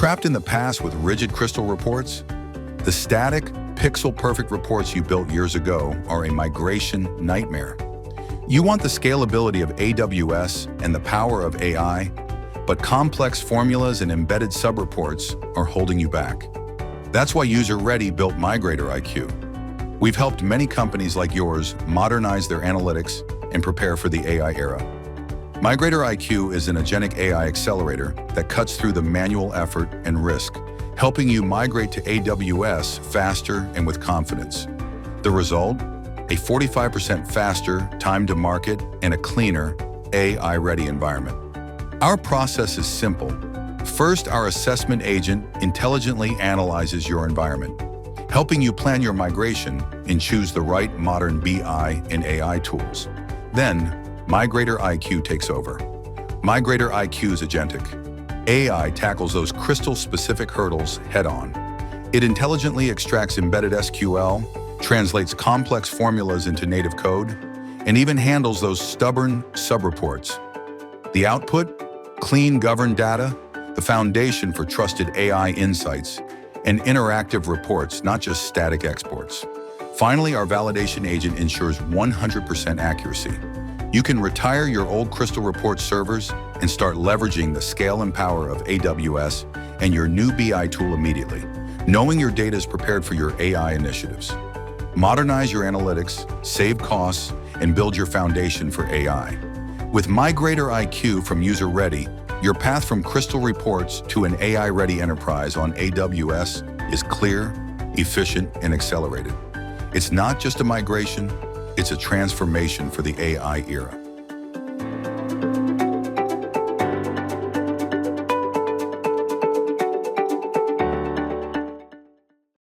Trapped in the past with rigid Crystal reports? The static, pixel-perfect reports you built years ago are a migration nightmare. You want the scalability of AWS and the power of AI, but complex formulas and embedded subreports are holding you back. That's why User-Ready built MigratorIQ. We've helped many companies like yours modernize their analytics and prepare for the AI era. MigratorIQ is an agentic AI accelerator that cuts through the manual effort and risk, helping you migrate to AWS faster and with confidence. The result? A 45% faster time to market and a cleaner, AI-ready environment. Our process is simple. First, our assessment agent intelligently analyzes your environment, helping you plan your migration and choose the right modern BI and AI tools. Then, MigratorIQ takes over. MigratorIQ is agentic. AI tackles those Crystal-specific hurdles head-on. It intelligently extracts embedded SQL, translates complex formulas into native code, and even handles those stubborn subreports. The output? Clean, governed data, the foundation for trusted AI insights, and interactive reports, not just static exports. Finally, our validation agent ensures 100% accuracy. You can retire your old Crystal Reports servers and start leveraging the scale and power of AWS and your new BI tool immediately, knowing your data is prepared for your AI initiatives. Modernize your analytics, save costs, and build your foundation for AI. With MigratorIQ from User-Ready, your path from Crystal Reports to an AI-ready enterprise on AWS is clear, efficient, and accelerated. It's not just a migration, it's a transformation for the AI era.